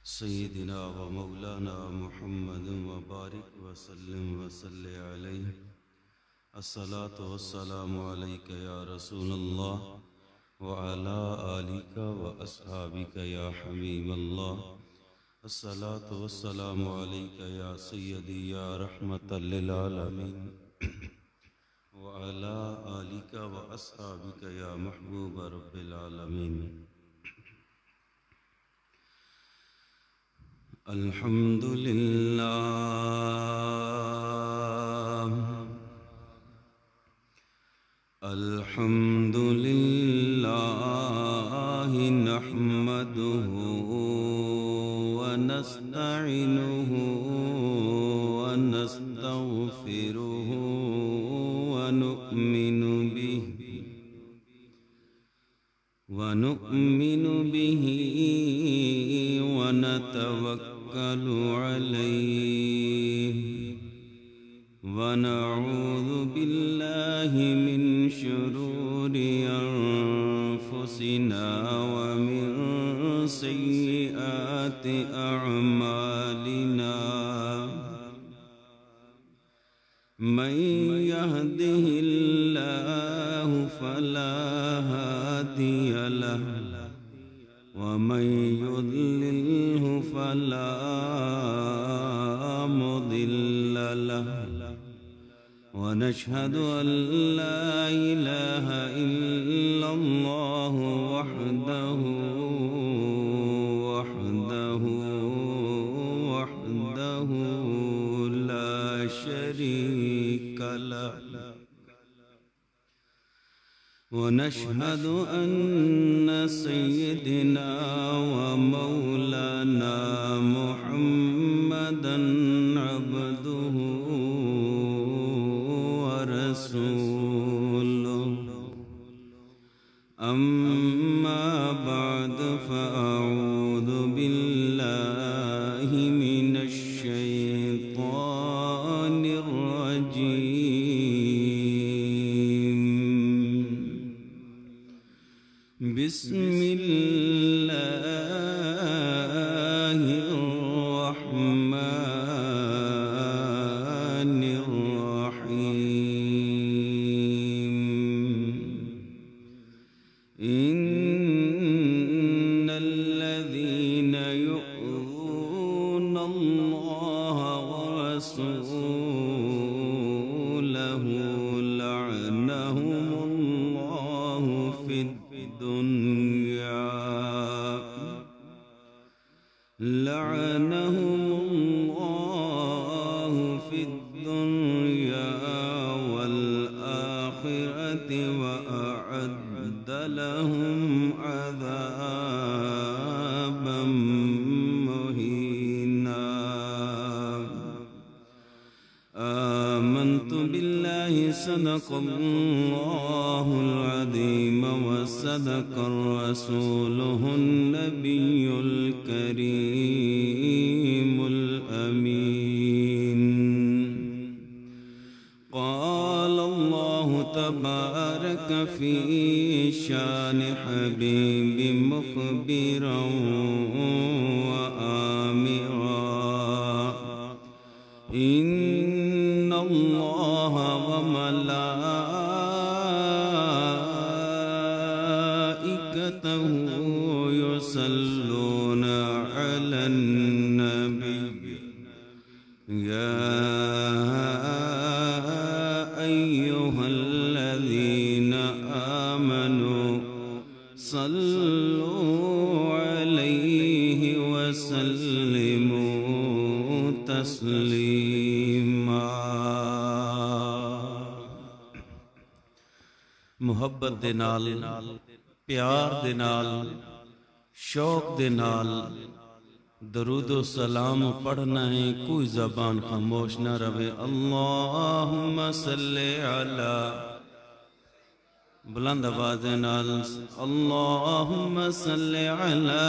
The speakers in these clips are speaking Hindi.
सय्यिदिना व मौलाना मुहम्मद व बारिक वसल्लम वसल्ले अलैहि। अस्सलातु वस्सलामु अलैका या रसूलल्लाह व अला आलिका व अस्हाबिका या हबीबल्लाह। अस्सलातु वस्सलामु अलैका या सय्यदी या रहमतल लिल आलमीन व अला आलिका व अस्हाबिका या महबूब रब्बिल आलमीन। अल्हम्दुलिल्लाह अल्हम्दुलिल्लाह नहमदुहु व नस्तईनुहु व नस्तगफिरुहु व नु'मिनु बिही व नतवक्कलु अलैहि व नऊज़ु बिल्लाहि मिन शुरूरि अनफुसिना व मिन सय्यिआति अअमालिना। मन यहदिहिल्लाहु फला हादिय लहु व मन युद्लिल्हु फला मुदिल्ल लहु। व नशहदु अल्ला इलाहा इल्लल्लाहु वहदहु ला शरीक लहु। व नशहदु अन्न सय्यिदना व मौलाना मुहम्मदन अब्दुहु व रसूलुहु। अम्मा बअद फ़अऊज़ु बिल्लाहि मिनश शैतानिर रजीम। बिस्मिल्लाहिर रहमानिर रहीम। इन्नल्लज़ीना यु'ज़ूनल्लाह व रसूलहु लअनहुमुल्लाहु फिद दुनिया वल आखिरति व अअद्द लहुम अज़ाबम मुहीना। आमन्तु बिल्लाहि सदक़ल्लाहुल अज़ीम व सदक़र रसूलुहुन नबियुल करीमुल अमीन। क़ाल अल्लाहु तबारक फ़ी शान हबीबि मुख़बिरन व आमिरा। इन्नल्लाह व मलाइकतहु युसल्लूना अलन नबी। या अय्युहल्लज़ीना आमनू सल्लू अलैहि व सल्लिमू तस्लीमा। मुहब्बत दे नाल, प्यार दे नाल, शौक दे नाल दरूदो सलाम पढ़ना है, कोई ज़बान खामोश न रहे। अल्लाहुम्मा सल्ले अला, बुलंद आवाज़ नाल अल्लाहुम्मा सल्ले अला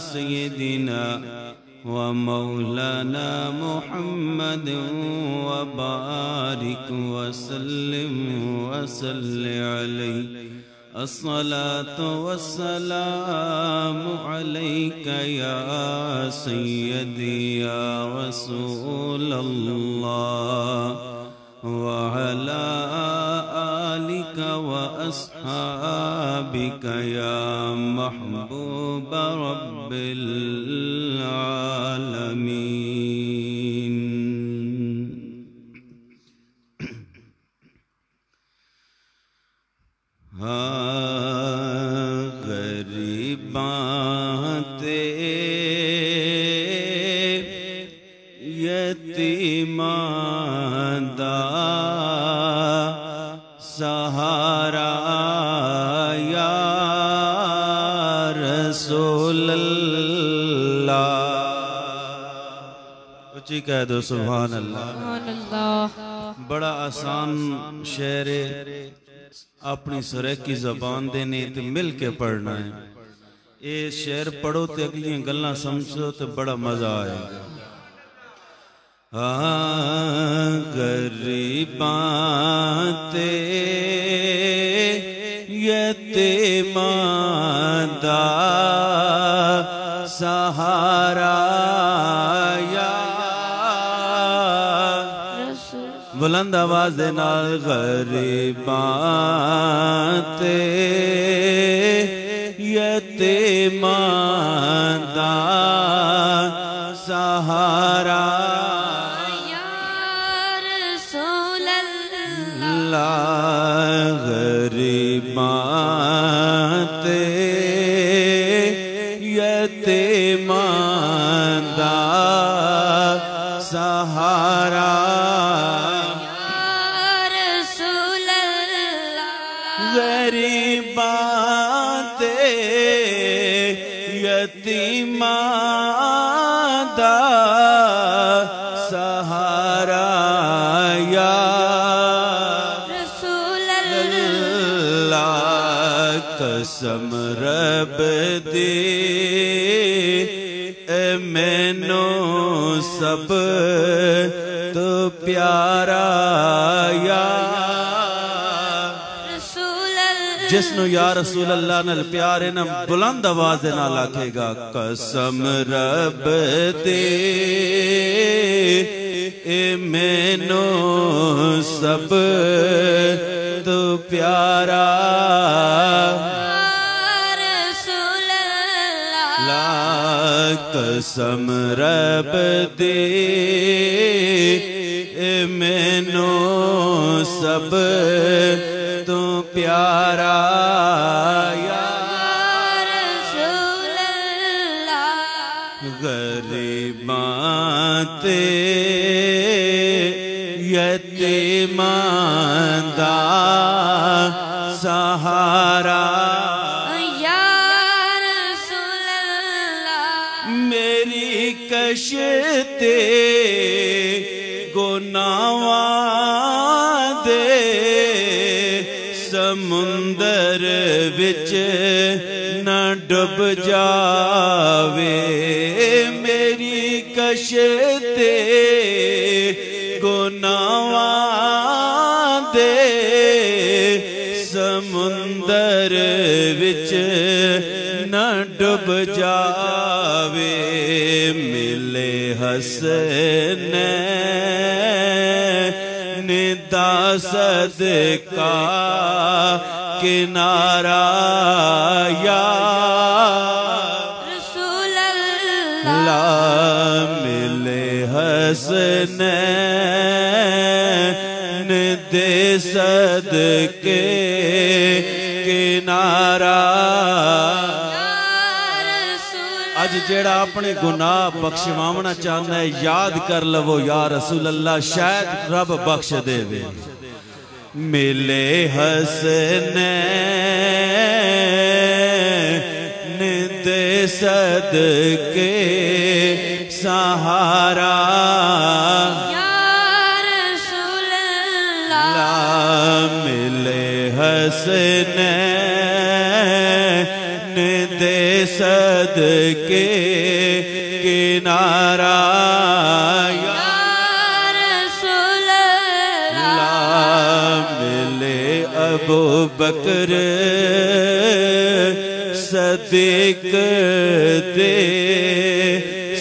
सय्यिदिना व मौलाना मुहम्मद व बारिक व सल्लिम व सल्ले अलैहि। अस्सलातु वस्सलामु अलैका या सय्यदी या रसूलल्लाह व अला आलिका व अस्हाबिका या महबूब रब्बिल आलमीन। गरीबाते यतीमां दा सहारा या रसूल अल्लाह। उच्ची कह दो सुभान अल्लाह। बड़ा आसान शेर अपनी सरेकी जबान देने ते मिल के पढ़ना है। ये शेर पढ़ो तो अगली गल्ला समझो तो बड़ा मजा आएगा। गरीबाते यतीमां दा सहारा या बुलंद आवाज दे नाल गरीबाते यतीमां दा सहारा या रसूल अल्लाह। गरीबाते यतीमां दा सहारा गरीबाते यतीमां दा सहारा या रसूल अल्लाह। कसम रब दी मैनू सब तो प्यारा या जिसनु या रसूल अल्लाह नाल प्यार है ना बुलंद आवाज दे नाल आखेगा कसम रब दे ए मैनू सब तो प्यारा रसूल अल्लाह। कसम रब दे ए मैनू सब तो प्यारा या रसूल अल्लाह। गरीबाते यतीमां दा सहारा या रसूल अल्लाह। मेरी कश्ते गुनाहां दे समुंदर विच न डुब जावे। मेरी कश्ते गुनाहां दे समुंदर विच न डुब जावे। मिले हसनैन दा सदका किनारा या रसूल अल्लाह। मिले हसनैन दे सदके किनारा। अज जेड़ा अपने गुनाह बख्शवावना चाहता है याद कर लवो या रसूल अल्लाह, शायद रब बख्श देवे। मिले हसनैन दे सदके सहारा या रसूल अल्लाह। मिले हसनैन दे सदके किनारा या रसूल अल्लाह। मिले अबू बकर सदीक दे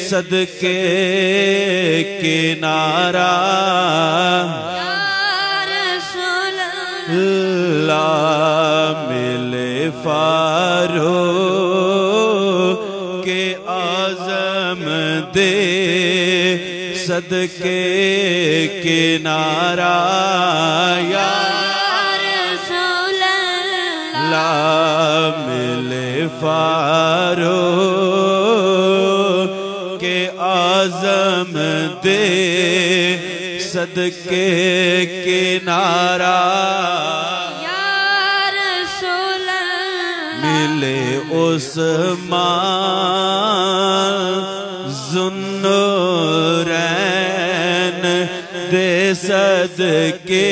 सदके किनारा ला मिले फारूक के आज़म दे सदके किनारा या रसूल अल्लाह मिले फारूक के आज़म दे सदके किनारा या रसूल अल्लाह मिले उस्मान ज़ुन्नूरैन दे सदके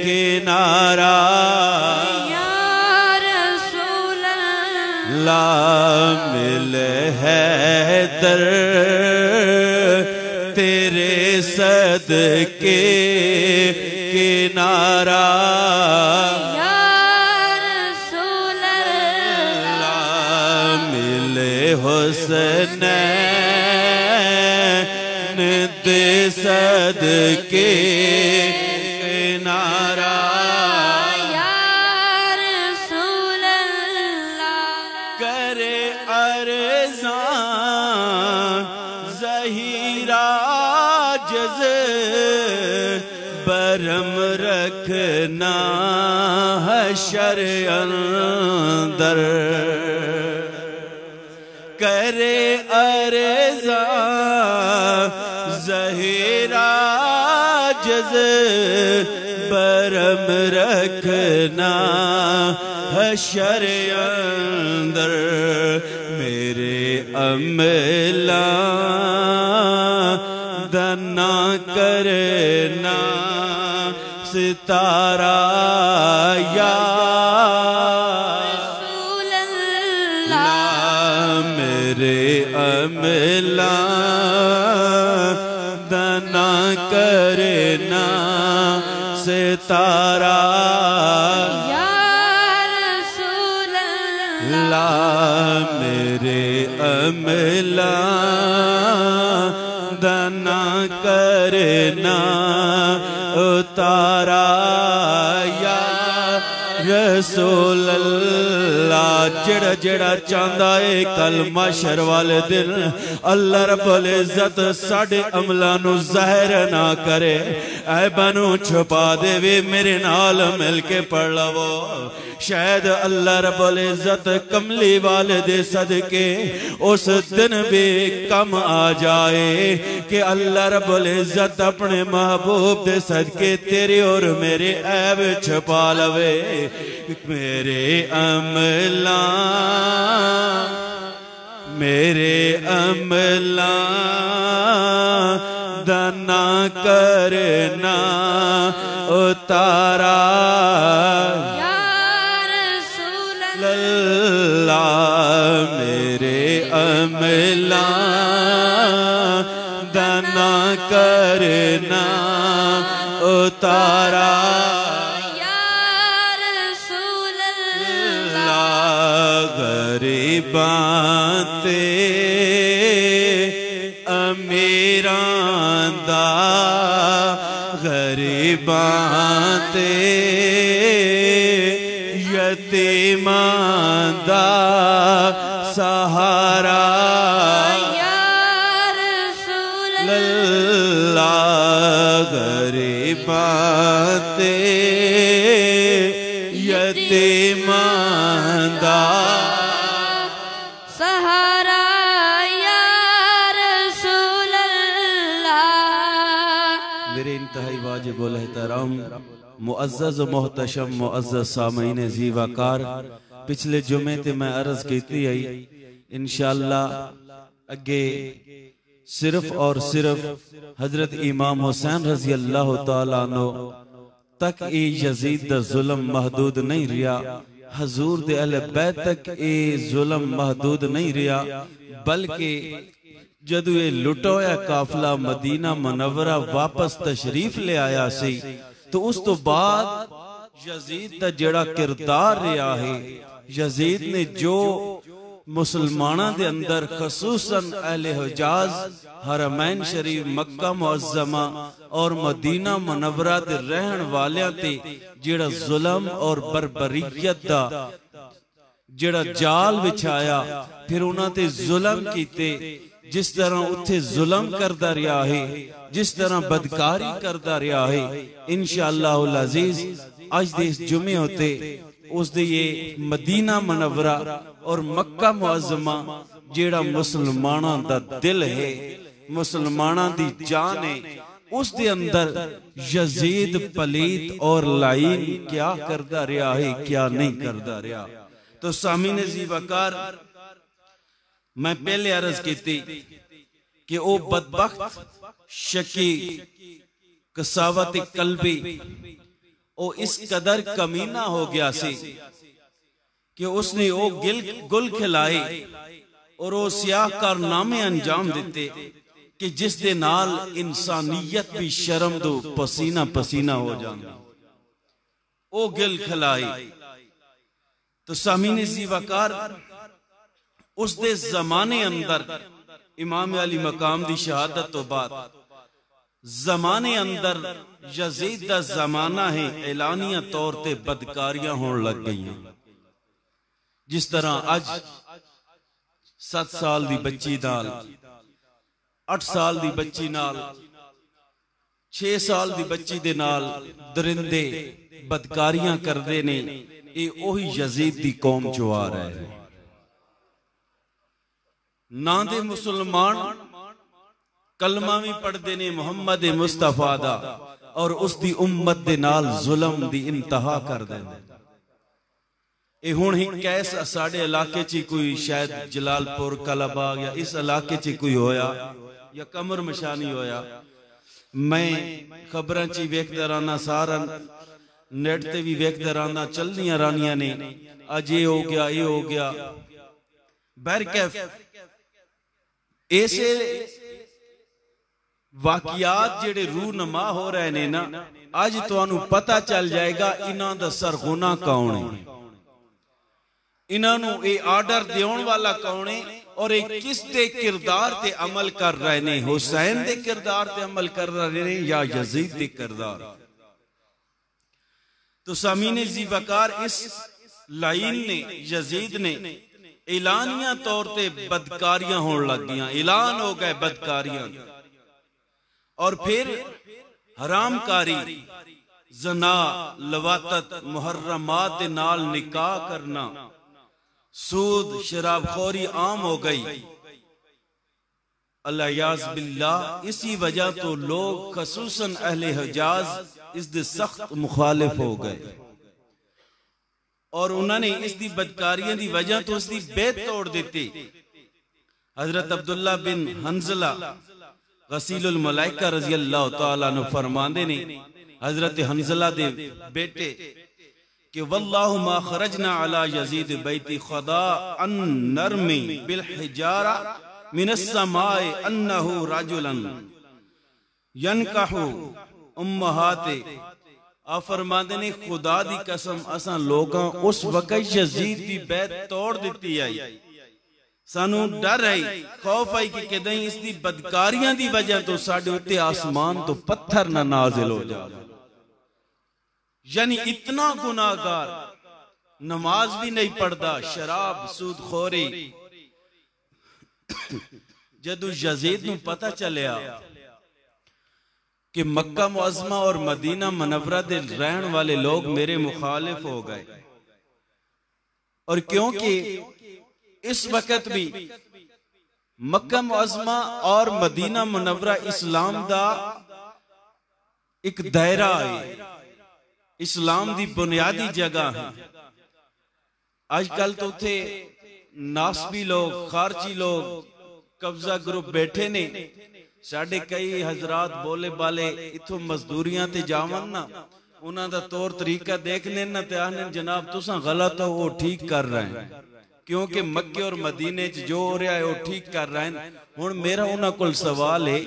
किनारा या रसूल अल्लाह मिले हैदर तेरे सदके किनारा या रसूल अल्लाह मिले हुसनैन दे सदके किनारा या रसूल अल्लाह करे अरज़ां ज़हीरा जज़ बरम रखना हशर अंदर करे अरज़ां ज़हीरा जज़ बरम रखना हशर अंदर मेरे अमला दना करना सितारा या रसूल अल्लाह मेरे अमला दना करना सितारा या रसूल अल्लाह मेरे अमला दना करना उतारा या रसूल अल्लाह जड़ा जड़ा चांदा है कल माशर वाले दिन अल्लाह रब्बुल इज्जत साडे अमला नू ज़ाहिर ना करे ऐबां नू छुपा देवे मेरे नाल मिल के पढ़ लवो शायद अल्लाह रब्बुल इज्जत कमली वाले दे सदके उस दिन भी कम आ जाए कि अल्लाह रब्बुल इज्जत अपने महबूब दे सदके तेरे और मेरे ऐब छुपा लवे मेरे अमला दना करना उतारा मेरे अमला दना करना उतारा या रसूल अल्लाह गरीबां ते अमीरां दा गरीबां ते यतीमां दा सहारा या रसूल अल्लाह गरीबां ते यतीमां दा सहारा या रसूल अल्लाह मेरे इंतहाई वाजिबुल एहतराम मुअज़्ज़ज़ मोहतशम मुअज़्ज़ज़ सामीन ज़ीवाकार पिछले जुमे ते मैं अर्ज की आई इंशाअल्लाह अगे सिर्फ और सिर्फ हजरत इमाम हुसैन रजी अल्लाह तआला अन्हु तक ए यजीद दा जुल्म महदूद नहीं रिया हजूर दे अहले बैत तक ए जुल्म महदूद नहीं रिया बल्कि जदू ये लुटोया काफिला मदीना मुनव्वरा वापस तशरीफ ले आया सी तो उस तो बाद यजीद दा जेड़ा किरदार रहा है, यजीद ने जो मुसलमाना दे अंदर खसूसन अहले हिजाज, हरमैन शरीफ, मक्का मुअज्जमा और मदीना मुनव्वरा दे रहन वालियां ते जेड़ा जुल्म और बरबरीयत दा जेड़ा जाल बिछाया, फिर उन्हां ते जुल्म कीते, जिस तरह उत्थे जुल्म करदा रहा है, जिस तरह बदकारी करदा रहा है, इंशाअल्लाहुल अजीज आज दे इस जुमे होते उस दे ये मदीना मुनव्वरा और मक्का मुअज्जमा जेड़ा मुसलमाना दा दिल है, मुसलमाना दी जान है, उस दे अंदर यजीद पलीत और लाइन क्या करदा रहा है, क्या नहीं करदा रहा। तो सामीने जी वकार, मैं पहले अर्ज की थी कि वो बदबख्त शकी कसावत कल्बी वो इस कदर कमीना हो गया सी कि उसने वो गुल खिलाए और वो सियाह कारनामे अंजाम दिते कि जिस दे नाल इंसानियत भी शर्म दो पसीना पसीना हो जाती। वो गिल खिलाए तो सामीने जी वकार, उस दे जमाने अंदर इमाम अली मकाम दी शहादत तो बाद जमाने अंदर यजीद दा जमाना है, ऐलानिया तौर ते बदकारियां होने लग गई। जिस तरह अज 7 साल दी बच्ची नाल, 8 साल दी बच्ची नाल, 6 साल दी बच्ची दे नाल दरिंदे बदकारियां करदे ने, ये ओही यजीद दी कौम चो आ रहा है। ना दे मुसलमान कलमा भी पढ़ते ने मुहम्मद मुस्तफा दा, और उसकी उम्मत दे नाल जुल्म दी इंतहा कर देंदे। हुण ही कैस साडे इलाके च कोई शायद जलालपुर कलाबाग या इस इलाके च कोई होया या कमर मशानी होया, मैं खबरां च वेखदा रहना, सारा नेट ते भी वेखदा रहना, चलदियां रहनियां ने, अज ये हो गया, ये हो गया। बहरकैफ ऐसे वाकियात जेड़े रूनमा हो रहे ने ना, अज तुहानू पता चल जाएगा इन्हां दा सरगुना कौन है, इन्हां नू ये आर्डर देने वाला कौन है, और ये किस दे किरदार ते अमल कर रहे ने, हुसैन दे किरदार ते अमल कर रहे ने या यजीद दे किरदार। तो सामीने जी वकार, इस लाइन ने, यजीद ने ऐलानिया तौर ते बदकारियां होने लग गई, ऐलान हो गए बदकारियां, और फिर हरामकारी, जना, लवातत, मुहर्रमात दे नाल निकाह करना, सूद शराबखोरी आम हो गई। अल्लायाज़ बिल्लाह, इसी वजह तो लोग खसूसन अहले हिजाज इस दे सख्त मुखालिफ हो गए, और उन्होंने इसकी बदकारियों की वजह तो उसकी बेत तोड़ दी। हजरत अब्दुल्ला बिन हंजला गसीलुल मलाइका रजी अल्लाह तआला अन्हु फरमांदे ने, हजरत हंजला दे बेटे कि वल्लाहु मा खरजना अला यजीद बैती खदा अन नरमी बिल हिजारा मिनस समाए अन्नहु रजुलन यनकाहु उम्महाते। आप फरमाते ने, खुदा दी कसम असा लोगां उस वक्त यजीद की बैत तोड़ दी आई, सानू डर आई, खौफ आई कि कदई इसकी बदकारियां दी वजह तो साडे उत्ते आसमान तो पत्थर ना नाजिल हो जाए। यानी इतना गुनाहगार, नमाज भी नहीं पढ़ता, शराब सूदखोरी। जदों यजीद नू पता चलिया कि मक्का मुअज्जमा और मदीना मुनव्वरा दे रहन वाले लोग मेरे मुखालिफ हो गए, और क्योंकि इस वक्त भी मक्का मुअज्जमा और मदीना मुनव्वरा इस्लाम दा एक दायरा है, इस्लाम दी बुनियादी जगह है। आजकल तो उथे नासबी लोग, खारजी लोग, कब्जा ग्रुप बैठे ने। साढ़े कई हजरात बोले बाले इथों मजदूरियां ते जावन ना, उन्हां दा तौर तरीका देख लेना ते आने जनाब तुसा गलत हो, वो ठीक कर रहे हैं, क्योंकि मक्के और मदीने च जो हो रहा है वो ठीक कर रहे हैं। हुण मेरा उन्हां कोल सवाल है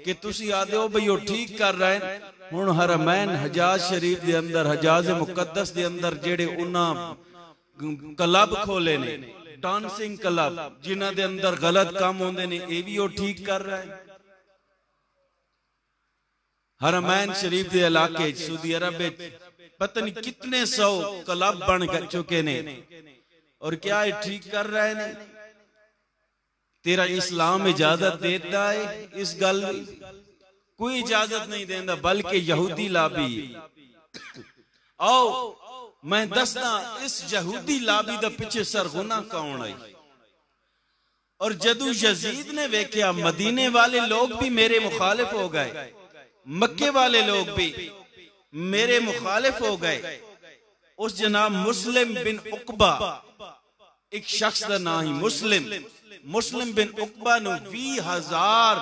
कि तुसी आदे हो भाई वो ठीक कर रहे हैं, हुण हरमैन हजाज शरीफ दे अंदर हजाज मुकद्दस दे अंदर जेड़े उन्हां क्लब खोले ने डांसिंग क्लब जिन्हां दे अंदर गलत काम होंदे ने ये भी वो ठीक कर रहा है। हरमैन शरीफ के इलाके सऊदी अरब में पता नहीं कितने 100 क्लब बन चुके ने और क्या ये ठीक कर रहे ने? तेरा इस्लाम इजाजत देता है इस गल? कोई इजाजत नहीं देता, बल्कि यहूदी लाबी। आओ मैं दसना इस यहूदी लाबी दा पिछे सरगुना कौन आई। और जदू यजीद ने वेख्या मदीने वाले लोग भी मेरे मुखालिफ हो गए, मक्के वाले लोग भी मेरे मुखालिफ हो गए। उस जनाब मुस्लिम बिन उकबा, एक शख्स का नाम ही मुस्लिम बिन उकबा ने 20,000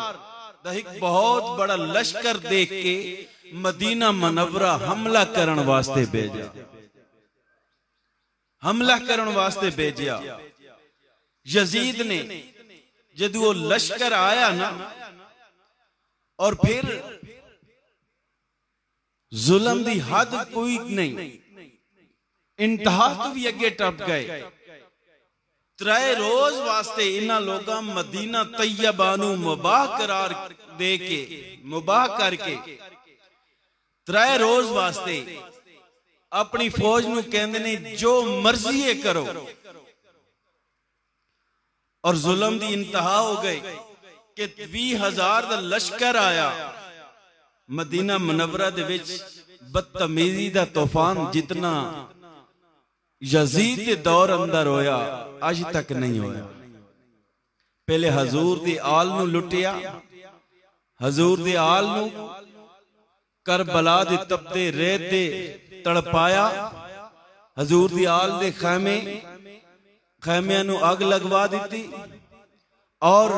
एक बहुत बड़ा लश्कर देख के मदीना मुनव्वरा हमला करने वास्ते भेजा, हमला करने वास्ते भेजा। यजीद ने जदू वो लश्कर आया ना, और फिर जुल्म दी हद कोई नहीं, इंतहा तो भी अगे टप गए। 3 रोज वास्ते इन्हां लोगां मदीना तैयबा नूं मुबाह करार दे के, मुबाह करके 3 रोज वास्ते अपनी फौज नूं कहंदे ने जो मर्जी है करो। और जुल्म दी इंतहा हो गई कि 20,000 दा लश्कर आया मदीना मुनव्वरा दे विच। बदतमीजी दा तूफान जितना यजीद के दौर अंदर होया आज तक नहीं होया। पहले हजूर दी आल नूं लुटिया, हजूर दी आल नूं करबला दे तपते रेत दे तड़पाया, हजूर दी आल दे खैमियां नूं अग लगवा दी। और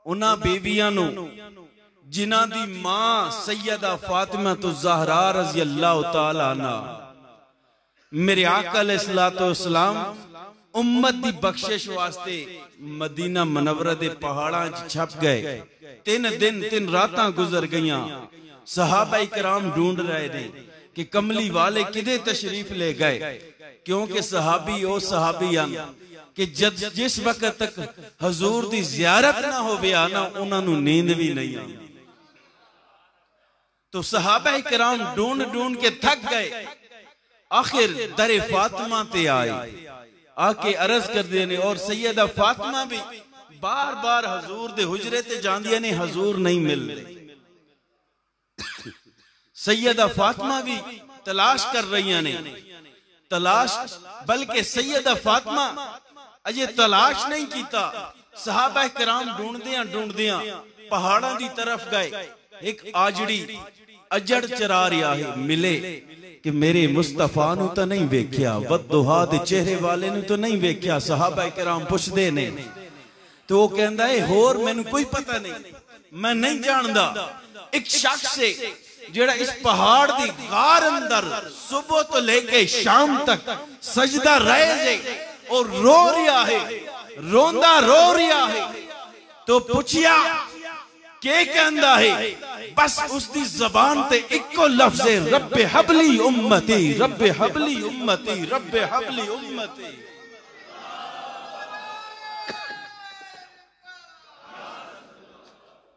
उन्हां बीवियां नूं जिन्हां दी मां सैयदा फातिमा तो ज़हरा रज़ी अल्लाह तआला अन्हा मेरे आका अलैहिस्सलाम उम्मत दी बख्शिश वास्ते मदीना मुनव्वरा दे पहाड़ां च छप गए। 3 दिन 3 रातां गुजर गईयां। सहाबा इकराम ढूंढ रहे थे कि कमली वाले किधे तशरीफ ले गए, क्योंकि सहाबी ओ सहाबी कि जिस वक्त तक हजूर दी ज़ियारत ना होवे ना उन्हां नूं नींद भी नहीं आती। तो सहाबा इकराम ढूंढ ढूंढ के थक गए। आखिर दरे फातिमा ते आए, आके अर्ज कर दिए ने। और सैयदा फातिमा भी बार बार हजूर दे हुजरे ते जांदियां ने, हजूर नहीं मिल रहे। सैयदा फातिमा भी तलाश कर रही ने, तलाश, बल्कि सैयदा फातिमा अजे तलाश नहीं कीता। सहाबा किराम ढूंढदियां ढूंढदियां पहाड़ों की तरफ गए। एक आजड़ी अजड़ चरा रहा है, मिले कि मेरे मुस्तफा नू तो नहीं वेख्या, वद्दुहा दे चेहरे वाले नू तो नहीं वेख्या। सहाबा किराम पुछदे ने तो वो कहंदा है होर मैनू कोई पता नहीं, मैं नहीं जानदा। एक शख्स है जेड़ा इस पहाड़ दी गार अंदर सुबह तो लेके शाम तक सजदा रहे और रो रहा है, रोंदा रो रहा है। तो पूछिया के कहंदा है, बस उसकी जबान ते इको लफ्ज है, रब्बे हबली उम्मती, रब्बे हबली उम्मती, रब्बे हबली उम्मती।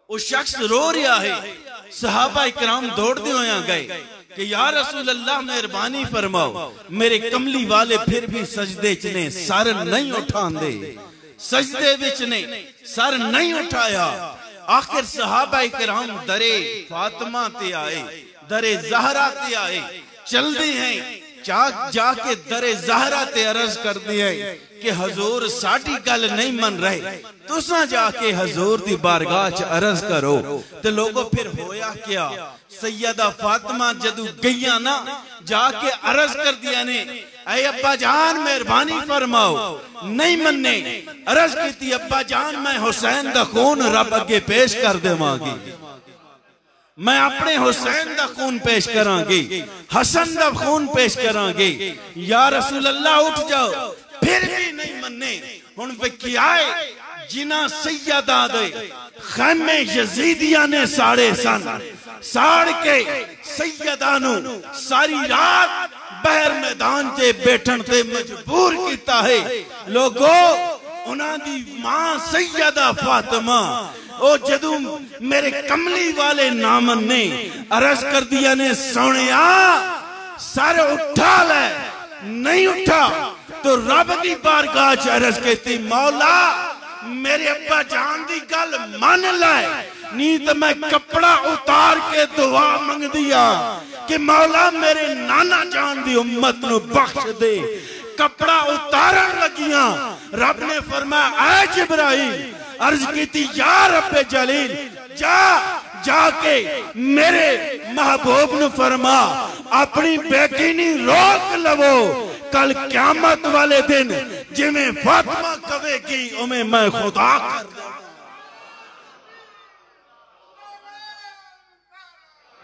वो शख्स रो रहा है। सहाबा इकराम दौड़ते हुए गए कि या रसूल अल्लाह मेहरबानी फरमाओ, मेरे कमली वाले फिर भी सजदे च ने, सर नहीं उठांदे, सजदे विच ने, सर नहीं उठाया। आखिर सहाबा इकराम दरे फातिमा ते आए, दरे ज़हरा ते आए, चलते हैं जाके दरे ज़हरा ते अर्ज कर दिए कि हजूर साडी गल नहीं मन रहे, तुसा जाके हजूर दी बारगाह च अर्ज करो। ते लोगों फिर होया क्या, सैयदा फातिमा जदू गईया ना जाके अर्ज कर दिया ने, ऐ अब्बा जान मेहरबानी फरमाओ, नहीं मन्ने। अर्ज की अब्बा जान मैं हुसैन दा खून रब अगे पेश कर देवांगी, मैं अपने हुसैन दा खून पेश करांगी, हसन दा खून पेश करांगी। या रसूल अल्लाह उठ जाओ, फिर भी नहीं मन्ने। हुण विख्याए जिन्हां सैयदा दे खैमे यजीदिया ने साड़े सन, साड़ के सैयदा नू सारी रात बहर मैदान से बैठन ते मजबूर किया है। लोगो उन्हां दी मां सैयदा फातिमा ओ जदू मेरे कमली वाले नामन ने अर्ज कर दिया ने सोनिया सर उठा ले, नहीं उठा तो रब दी बारगाह च अर्ज की मौला मेरे अब्बा जान दी गल मान ले, नहीं तो मैं कपड़ा उतार के दुआ मंग दिया कि मौला मेरे नाना जान दी उम्मत नू बख्श दे। कपड़ा उतारन लगिया रब ने फरमाया ऐ जिब्राइल अर्ज की या रब्बे जलील जा जाके मेरे महबूब नू फरमा अपनी बेकीनी रोक लवो, कल क़यामत वाले दिन जिवें फातिमा कवेगी उमें मैं खुदा कर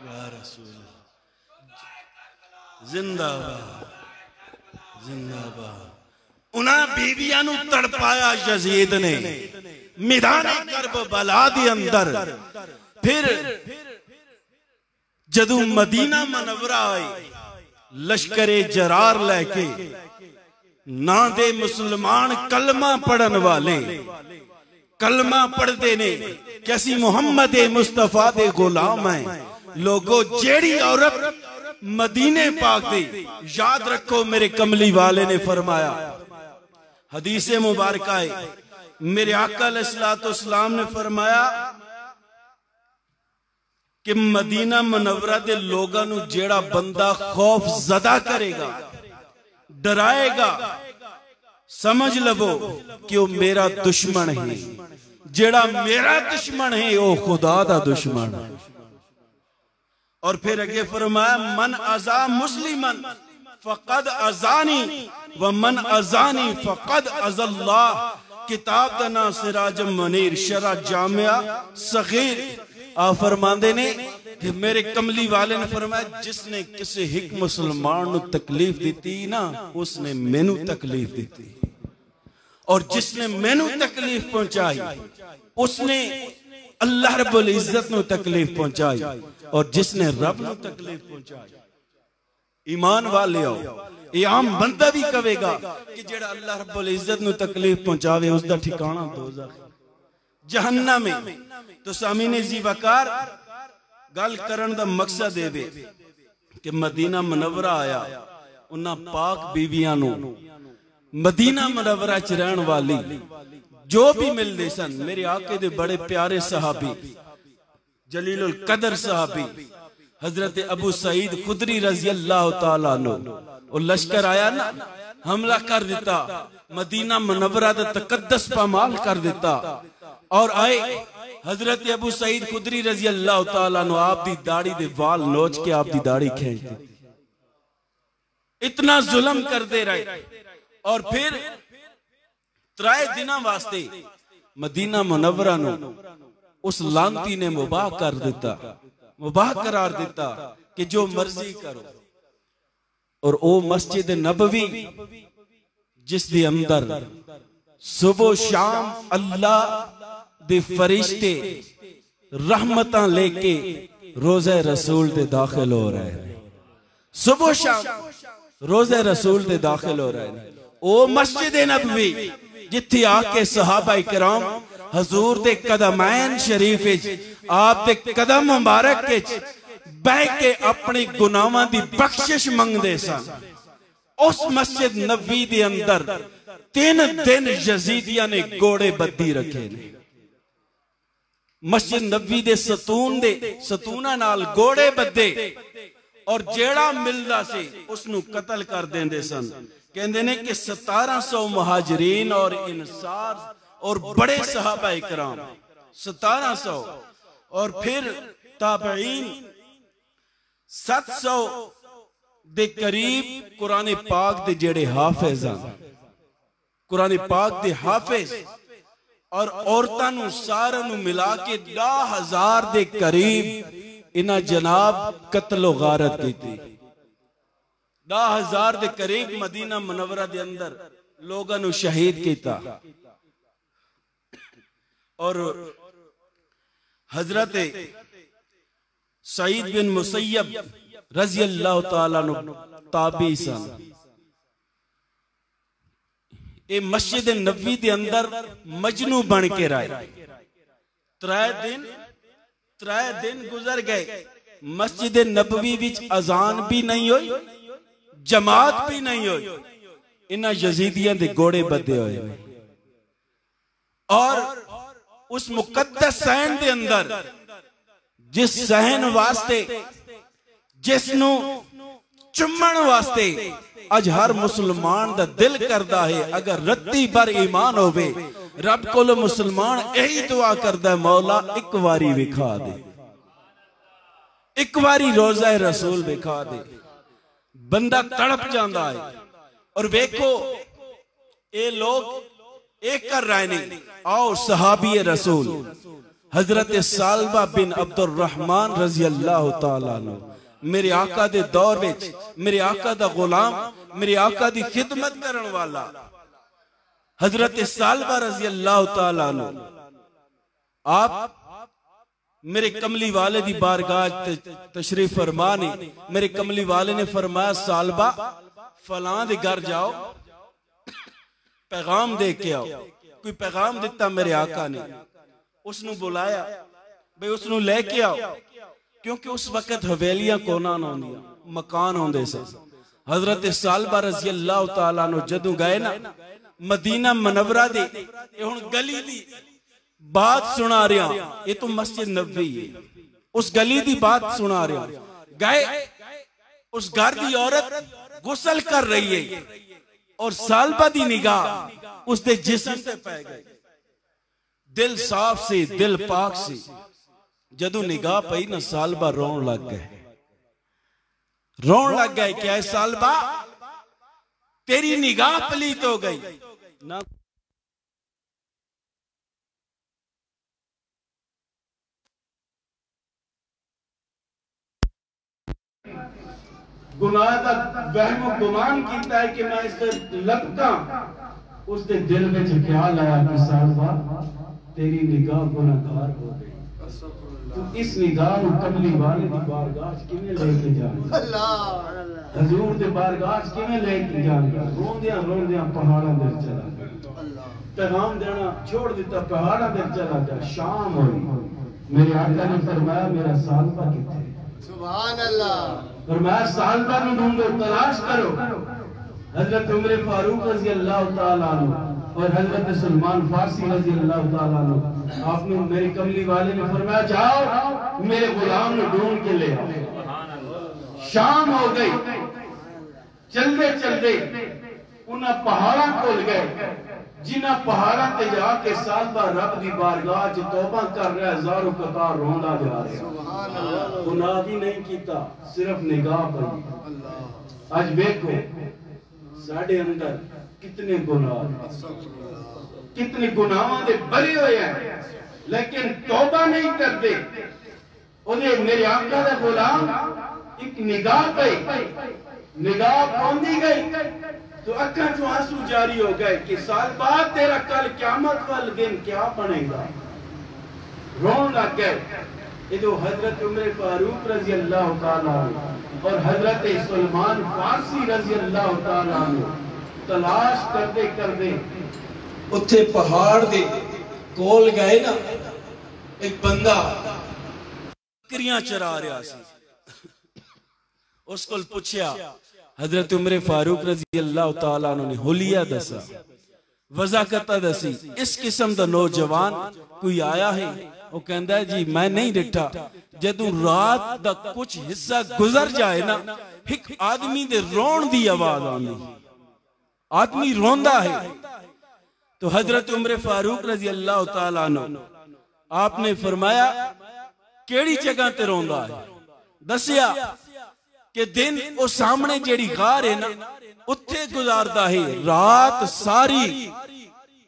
या रसूल जिंदाबाद जिंदाबाद। उन्हां बीवियां नू तड़पाया यजीद ने मैदान करबला दे अंदर। फिर जदू मदीना मनवरा आए लश्करे जरार लेके ना दे मुसलमान कलमा पढ़न वाले कलमा पढ़ते ने कि असी मुहम्मद मुस्तफा दे गुलाम हैं। लोगो जेड़ी औरत मदीने पाक दे, याद रखो मेरे कमली वाले ने फरमाया हदीस मुबारक है, मेरे आका अलैहिस्सलाम ने फरमाया कि मदीना मुनव्वरा दे लोगां नू जेड़ा बंदा खौफ ज़दा करेगा, डराएगा, समझ लवो कि वो मेरा दुश्मन है। जेड़ा मेरा दुश्मन है वो खुदा दा दुश्मन है। और फिर अगे फरमाया मन अज़ा मुस्लिमन फकद अज़ानी व मन अज़ानी फकद अज़ल्लाह। किताब दा नाम सिराज मुनीर शरा जामिया सगीर। आ फरमांदे ने कि मेरे कमली वाले ने फरमाया जिसने किसी हिक मुसलमान नू तकलीफ दी ना उसने मैनू तकलीफ दी, और जिसने मैनू तकलीफ पहुंचाई उसने अल्लाह रब्बुल इज्जत नू तकलीफ पहुंचाई, और जिसने रब नू तकलीफ पहुंचाई ईमान वाले हो ये आम बंदा भी कहेगा कि जेड़ा अल्लाह रब्बुल इज्जत नू तकलीफ पहुंचावे उसका ठिकाना दोज़ख जहन्नम है। तो सामीने जी वकार गल करन दा मकसद है कि मदीना मुनव्वरा आया उन्हां पाक बीवियां नू मदीना मुनव्वरा च रहन वाली जो भी मिलते सन, मेरे आके दे बड़े प्यारे सहाबी जलीलुल कदर सहाबी हजरत अबू सईद खुदरी रजी अल्लाह तआला अन्हु, और लश्कर आया ना हमला कर दिता, मदीना मुनव्वरा दा तकद्दस पामाल कर दिता, और आए हजरत अबू सईद खुदरी रजी अल्लाह तआला अन्हु आप दी दाढ़ी दे वाल नोच के आप दी दाढ़ी खींच दी। इतना जुल्म करते रहे, और फिर 3 दिन वास्ते मदीना मुनव्वरा नू उस लांती ने मुबाह कर दिता, मुबाह करार दिता कि जो मर्जी करो। और ओ मस्जिद नबवी जिस दे अंदर सुबह शाम अल्लाह दे फरिश्ते रहमतां लेके रोज़े रसूल दे दाखिल हो रहे हैं, सुबह शाम रोज़े रसूल दे दाखिल हो रहे हैं। ओ मस्जिद नबवी जिथे आके सहाबा इकराम हजूर दे कदमैन शरीफ आप दे कदम मुबारक बह के अपने गुनाहां दी बख्शिश मंगदे सन। उस मस्जिद नबवी दे अंदर 3 दिन यजीदिया ने घोड़े बद्दी रखे ने। मस्जिद नबवी दे सतूना नाल घोड़े बद्दे, और जेड़ा मिलदा सी उसनू कतल कर देंदे सन। कहते ने कि 1700 मुहाजिरीन और इंसार और बड़े सहाबा इकराम 1700, और फिर ताबईन 700 दे करीब कुरान पाक दे जेड़े हाफिज हैं, कुरान पाक दे हाफिज, और औरतां नू सारे नू मिला के 10,000 दे करीब इन्हां जनाब कत्लो गारत की। 10,000 दे करीब मदीना मुनव्वरा दे अंदर लोगां नू शहीद किया। और हजरत सईद बिन मुसय्यब रजी अल्लाह तआला अन्हु ताबी सन। ये मस्जिद नबी दे अंदर मजनू बन के रहे। त्रै दिन गुजर गए, मस्जिद नबवी विच अजान भी नहीं हुई, जमात भी नहीं हुई। इन्हां यजीदियां दे गोड़े बदे हुए और उस मुकद्दस सहन दे अंदर जिस सहन वास्ते, जिसनू चुम्मण वास्ते अज हर मुसलमान दा दिल करदा है अगर रत्ती भर ईमान होवे, रब कोल मुसलमान यही दुआ करदा है, मौला एक बारी विखा दे, एक बारी रोज़ा रसूल विखा दे। बंदा तड़प जाता है। और देखो ये लोग एक कर रहे नहीं। आओ सहाबी रसूल हजरत सालबा बिन अब्दुल रहमान रजी अल्लाह तआला अन्हु, मेरे आका दे दौर विच मेरे आका दा गुलाम, मेरे आका दी खिदमत करने वाला हजरत सालबा रजी अल्लाह तआला अन्हु, आप मेरे कमली वाले दी बारगाह तशरीफ फरमा ने। मेरे कमली वाले ने फरमाया सालबा फलां दे घर जाओ, पैगाम दे के आओ। कोई पैगाम दिता मेरे आका ने, उसनु बुलाया भाई उसनु लेके आओ, क्योंकि उस वक्त हवेलियां कोना होंदियां, मकान होंदे से। हजरत सालबा रजी अल्लाह तआला अन्हु जदों गए ना मदीना मनवरा दे, हुण गली दी बात सुना रहा, ये तो मस्जिद नबवी है, उस गली दी बात सुना रहा। गए उस घर की औरत गुसल कर रही है और सालबा दी निगाह उसके जिस्म से पै गई। दिल साफ से, दिल पाक से जदों निगाह पई ना सालबा रोन लग गए, रोन लग गए। क्या है सालबा तेरी निगाह पलीत हो गई ना। गुनाह का वहम गुमान किया है कि मैं इस लगता, उसके दिल में ख्याल आया कि सालबा तेरी निगाह गुनाहगार हो गई, तो इस निगाह को कमली वाले दी बारगाह किवें लेके जाए, अल्लाह हजूर दे बारगाह किवें लेके जाए। रोंदियां रोंदियां पहाड़ां दे चला गया, पैगाम देना छोड़ दिता, पहाड़ां दे चला गया। शाम हुई, मेरे आका ने फरमाया मेरा सालबा किथे? सुभान अल्लाह। फरमाया सालबा नु ढूंढो, तलाश करो। हजरत उमर फारूक रजी अल्लाह तआला अन्हु और हजरत सलमान फारसी रजी अल्लाह तआला अन्हु, आपने मेरे कमली वाले ने फरमाया जाओ मेरे गुलाम ने ढूंढ के ले आओ। शाम हो गई, चलते चलते उन्हें पहाड़ा कोल गए, जिन्हें पहाड़ा ते जाके सालबा रब दी बारगाह च तौबा कर रहा, हजारों कतार रोंदा जा रहा, गुनाह भी नहीं किया, सिर्फ निगाह पई। आज देखो साडे अंदर कितने गुनाह, कितने गुनाहों दे भरे हुए हैं, लेकिन तौबा नहीं करते। उन्हें मेरे आका दा गुलाम एक निगाह पई, निगाह पौंदी गई तो अखा चो आंसू जारी हो गए कि साल बाद तेरा कल क़यामत वाले दिन क्या बनेगा। रोन लग गए। ये जो हजरत उमर फारूक रजी अल्लाह तआला और हजरत सलमान फारसी रजी अल्लाह तआला तलाश करते करते उत्थे पहाड़ दे कोल गए ना, एक बंदा बकरियां चरा रहा सी। उसको पूछया, हजरत उमर फारूक रजी अल्लाह तआला ने हुलिया दसा, वजाकता दसी, इस किस्म का नौजवान कोई आया है? वो कहता है जी मैं नहीं डिठा। जदों रात का कुछ हिस्सा गुजर जाए ना, एक आदमी दे रोन दी आवाज आनी, आदमी रोंदा है। तो हजरत उमर फारूक रजी अल्लाह तआला अन्हु आपने फरमाया केड़ी जगह ते रोंदा है? दसिया कि दिन वो सामने जेड़ी गार है ना उत्थे गुजारदा है, रात सारी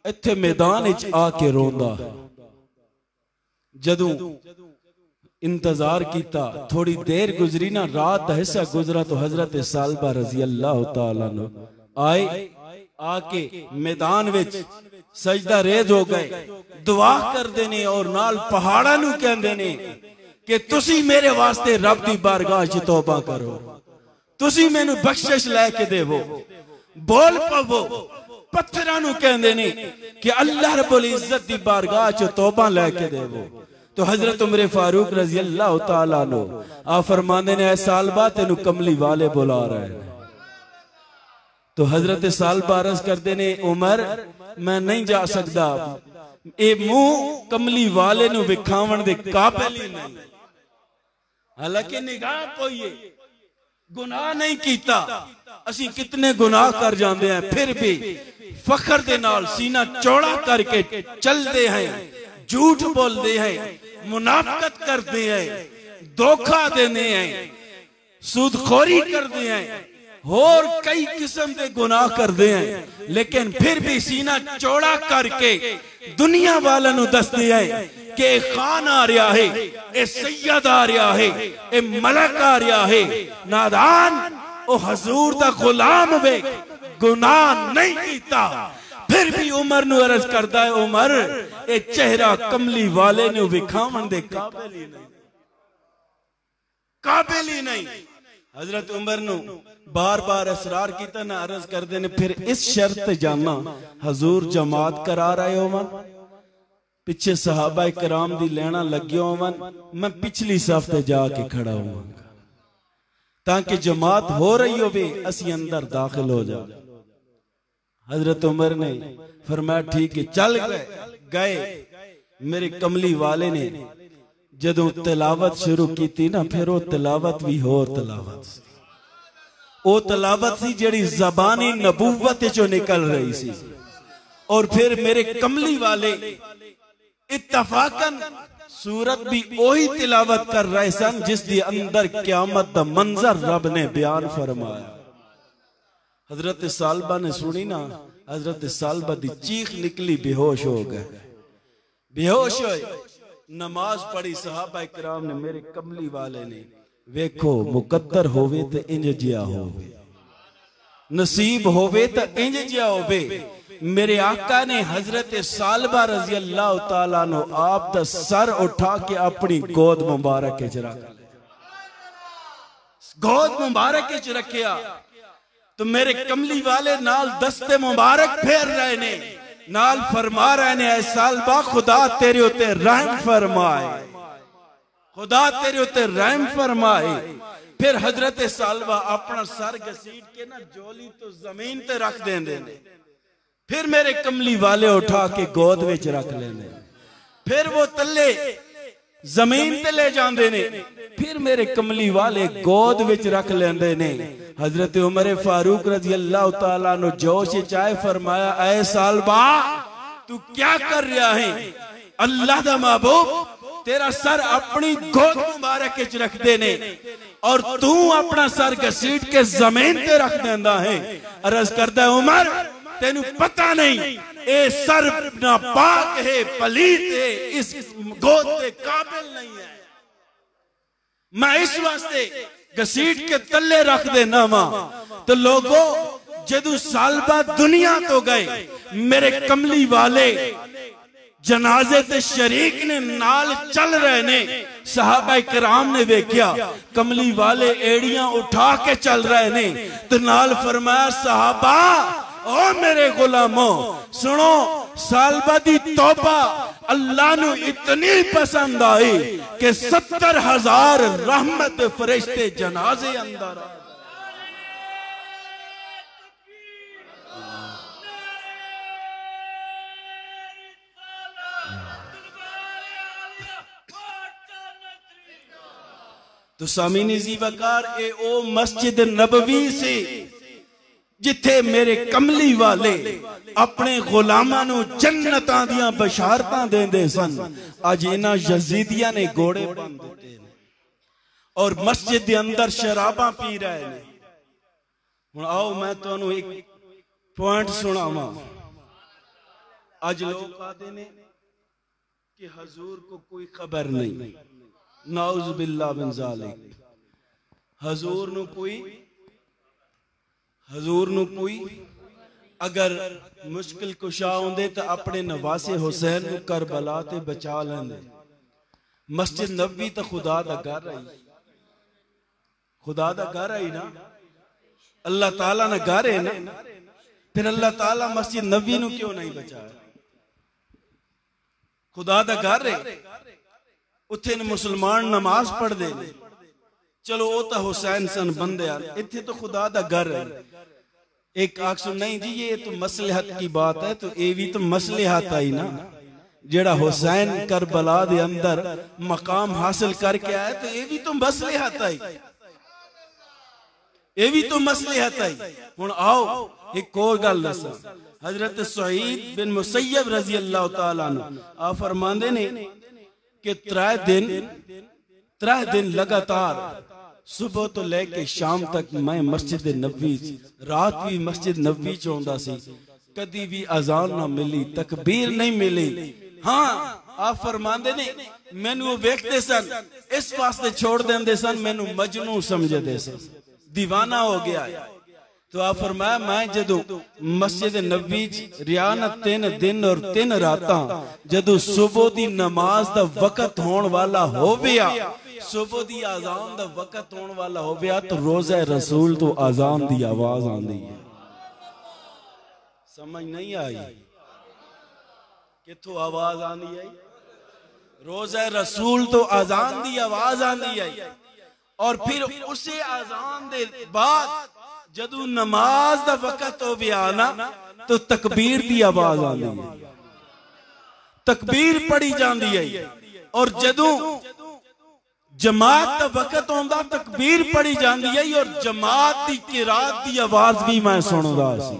इत्थे मैदान विच आके रोंदा है। जदों इंतजार किया, थोड़ी देर गुजरी ना, रात का हिस्सा गुजरा तो हजरत सालबा रजी अल्लाह तआला अन्हु आए, आके मैदान विच सजदा रेज हो गए, दुआ करते ने और नाल पहाड़ा नू कहंदे ने कि तुसी मेरे वास्ते रब दी बारगाह च तौबा करो, तुसी मैनू बख्शिश लैके देवो, बोल पवो। पत्थरां नू कहंदे ने कि अल्लाह रब्बुल इज्जत दी बारगाह च तौबा लैके देवो। तो हजरत उमर फारूक रजी अल्लाह तआला अन्हु आ फरमांदे ने, ऐ सालबा तेनू कमली वाले बुला रहे हैं। तो हजरत सालबा अर्ज करते ने, उमर मैं नहीं जा सकता, ए मुंह कमली वाले नू विखावण दे काबिल ही नहीं। हालांकि निगाह पोईए, गुनाह नहीं कीता, असी कितने गुनाह कर जाते हैं, फिर भी फखर दे नाल सीना चौड़ा करके चलते हैं, झूठ बोलते हैं, मुनाफकत करते हैं, धोखा देते हैं, सूदखोरी करते हैं, और कई किस्म के गुनाह करते हैं, लेकिन फिर भी सीना चौड़ा करके दुनिया वालों नू दसते हैं कि खान आ रहा है, ए सैयद आ रहा है, ए मलक आ रहा है। नादान ओ हजूर दा गुलाम वे, गुनाह नहीं कीता, फिर भी उमर नू अर्ज करदा है, उमर ए चेहरा कमली वाले नू विखावण दे काबिल ही नहीं, काबिल ही नहीं। हजरत उमर नू बार बार असरार कीता ना, अर्ज करदे ने फिर इस शर्त जाना, हजूर जमात करा रहे होवन, पिछे सहाबा कराम दी लेना लगे होवन, मैं पिछली सफ ते जाके खड़ा होवांगा ताकि जमात हो रही होवे, असी अंदर दाखिल हो जाए। हजरत उमर ने फरमाया ठीक है, चल गए। मेरे कमली वाले ने जदों तिलावत शुरू की थी ना, फिर वो तिलावत भी होर तिलावत, वो तिलावत सी जेड़ी ज़बानी नबूवत चो निकल रही सी। और फिर मेरे कमली वाले इत्तफाकन सूरत भी ओही तिलावत कर रहे सन जिस दी अंदर क़यामत दा मंजर रब ने बयान फरमाया। हजरत सालबा ने सुनी ना, हजरत सालबा दी चीख निकली, बेहोश हो गए, बेहोश होए। नमाज पढ़ी सहाबा इकराम ने, मेरे कमली वाले ने, वेखो मुकद्दर होवे तो इंज जिया होवे, नसीब होवे तो इंज जिया होवे। मेरे आका ने हजरत सालबा रजी अल्लाह तआला नो आप दा सर उठा के अपनी गोद मुबारक च रख लिया, गोद मुबारक च रखिया। तो मेरे कमली वाले नाल दस्ते मुबारक फेर रहे ने, नाल फरमा रहे ने, ऐ सालबा खुदा तेरे उते रहम फरमाए, खुदा तेरे उते रहम फरमाए। फिर हजरत सालबा अपना सर घसीट के ना जोली तो जमीन ते रख देंदे ने, फिर मेरे कमली वाले उठा के गोद विच रख लेंदे, फिर वो तले जमीन ते ले जांदे ने, फिर मेरे कमली वाले गोद विच रख लेंदे ने। हजरत उमर फारूक रजी अल्लाह तआला नो जोश चाहे फरमाया, ऐ सालबा तू क्या कर रहा है? अल्लाह दा महबूब तेरा सर अपनी गोद मुबारक च रखते ने और तू अपना सर घसीट के जमीन ते रख देंदा है। अर्ज करदा है, उमर तेनू पता नहीं ए सर नापाक है, पलीत है, इस गोद के काबिल नहीं है, मैं इस वास्ते घसीट के तले रख देना वा। तो लोगों जदू सालबा दुनिया तो गए, मेरे कमली वाले जनाजे ते शरीक ने नाल चल रहे ने, सहाबा किराम ने देखा कमली वाले एड़ियां उठा के चल रहे ने, तो नाल फरमाया, सहाबा ओ मेरे गुलामों सुनो, सालबा दी तौबा अल्लाह नू इतनी पसंद आई कि 70,000 रहमत फरिश्ते जनाजे अंदर आ। तो सामीनी जी वकार ए ओ मस्जिद नबवी से जिथे मेरे कमली वाले अपने गुलामां नू जन्नतां दियां बशारतां देंदे सन, अज इन्हां यजीदियां ने घोड़े बन दिते और मस्जिद के अंदर शराबां पी रहे हैं। हुण आओ मैं तुहानू एक पॉइंट सुनावां। अज लोग आते ने कि हजूर को कोई खबर नहीं, नाउज़ बिल्लाह मिन ज़ालिक, हजूर नू कोई अगर मुश्किल कुशा होंदे तो अपने नवासे हुसैन को करबला ते बचा लेंदे। मस्जिद नबी तो खुदा दा घर आई, खुदा दा घर आई ना, अल्लाह ताला ने घर है ना, फिर अल्लाह ताला मस्जिद नबी नु क्यों नहीं बचाया? खुदा दा घर है, उत्थे मुसलमान नमाज पढ़ते हैं। चलो वो तो हुसैन सन बंदे यार, इत्थे तो खुदा दा घर है। एक आखसो नहीं जी ये तो मसलहत की बात है, तो ये भी तो मसलहत आई ना, जेड़ा हुसैन करबला दे अंदर मकाम हासिल करके आया, तो ये भी तो मसलहत आई, ये भी तो मसलहत आई। हुण आओ एक और गल दसा, हजरत सईद बिन मुसय्यब रजी अल्लाह तआला अन्हु आ फरमांदे ने कि 3 दिन लगातार सुबह तो लेके शाम तक मैं मस्जिद नबी, रात भी मस्जिद नबी च होंदा सी, कदी भी अजान ना मिली, तकबीर नहीं मिली। हाँ आप फरमांदे ने मैनू वो वेखते सन, इस वास्ते छोड़ देंदे सन, मैनू मजनू समझदे सन, दीवाना हो गया है। तो आप फरमाया मैं जदों मस्जिद नबी रिया ना 3 दिन और 3 रातां, जदों सुबह दी नमाज दा वक्त होने वाला हो गया, सुबह दी आजान दा वक्त होने वाला हो गया, तो रोज़ा रसूल तो आजान दी आवाज आंदी है। समझ नहीं आई? किथों आवाज आंदी आई? रोज़ा रसूल तो आजान दी आवाज आंदी आई। और फिर उसे आजान दे बाद जदू नमाज दा वक्त हो गया ना, तो तकबीर दी आवाज आंदी है, तकबीर पढ़ी जाती है। और जदू जमात दा वक्त होंदा, तकबीर पढ़ी जाती है, और जमात दी किरात दी आवाज भी मैं सुनदा सी,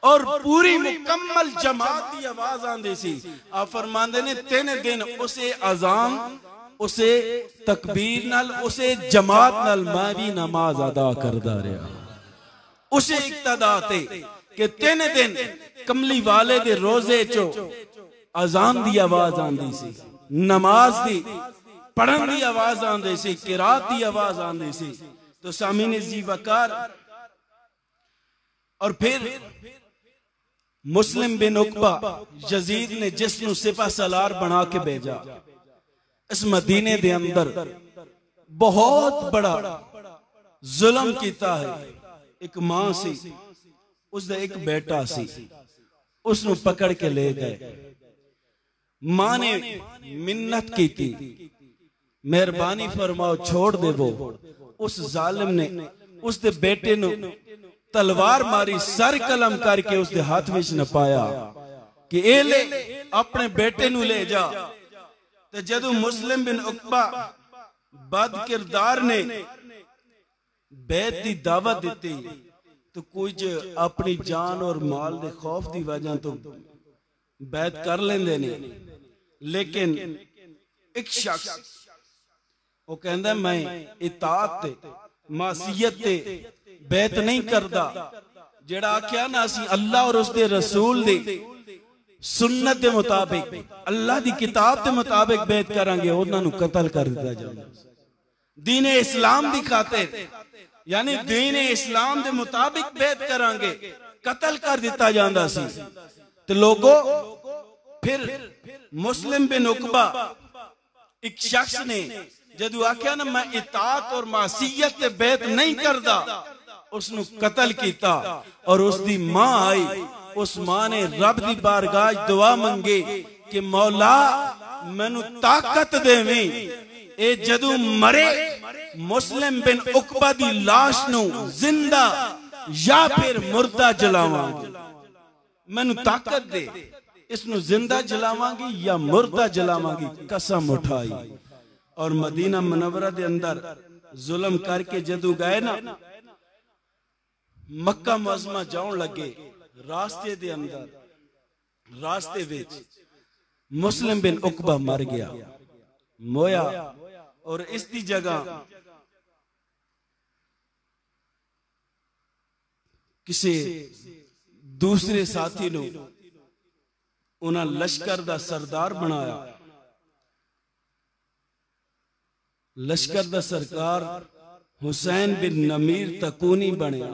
और पूरी मुकम्मल जमात की आवाज आंदी सी। आप फरमांदे ने 3 दिन उसे अजान, उसे तकबीर नाल, उसे जमात नाल मैं भी नमाज अदा करदा रहा, उसे इक्तदा ते कि 3 दिन कमली वाले दे रोजे चो अजान दी आवाज आंदी सी, नमाज दी पढ़न दी आवाज आंदी सी, किरात दी आवाज आंदी सी। तो सामीन जी वकार, और फिर मुस्लिम बिन उकबा यजीद ने जिसनु सिपा सलार बना के भेजा, इस मदीने दे अंदर बहुत बड़ा जुल्म कीता है। एक मां सी, उसदा एक बेटा सी, उसनु पकड़ के ले गए। मां ने मिन्नत की थी, मेहरबानी फरमाओ छोड़ देवो। उस जालिम ने उसदे बेटे नु तलवार मारी, सर कलम करके उसके हाथ में नपाया कि ए ले अपने बेटे नु ले जा। तो जदू मुस्लिम बिन उकबा बद किरदार ने बैत की दावत दी, तो कुछ अपनी जान और माल के खौफ की वजह तो बैत कर लेंदे ने, लेकिन एक शख्स वो कहंदा मैं इताअत ते मासियत ते बैत नहीं करदा। जेड़ा आख्या ना असी अल्लाह और उसके रसूल दी सुन्नत के मुताबिक, अल्लाह की किताब के मुताबिक बैत करांगे, उन्होंने कतल कर दिया जाए। दीन इस्लाम की खातिर, यानी दीन इस्लाम के मुताबिक बैत करांगे, कतल कर दिता जाता सी। तो लोगों फिर मुस्लिम बिन उकबा एक शख्स ने जदू आख्या ना मैं इताअत और मासियत ते बैत नहीं करदा, उसनु कतल किया। और उसकी मां आई, उस मां ने रब की बारगाह दुआ मंगे कि मौला मैनू ताकत देवी, ए जदू मरे मुस्लिम बिन उकबा दी लाश नु जिंदा या फिर मुर्दा जलावांगे, मैनू ताकत दे, इसनु जिंदा जलावांगी या मुर्दा जलावांगी। कसम उठाई और मदीना मुनव्वरा दे अंदर जुल्म करके जदू गए ना, मक्का मुअज़्ज़मा जाऊं लगे, रास्ते दे अंदर, रास्ते विच मुस्लिम बिन उकबा मर गया, मोया। और इसकी जगह किसी दूसरे साथी नु उन्हें लश्कर दा सरदार बनाया। लश्कर दा सरकार हुसैन बिन नमीर तकूनी बनया।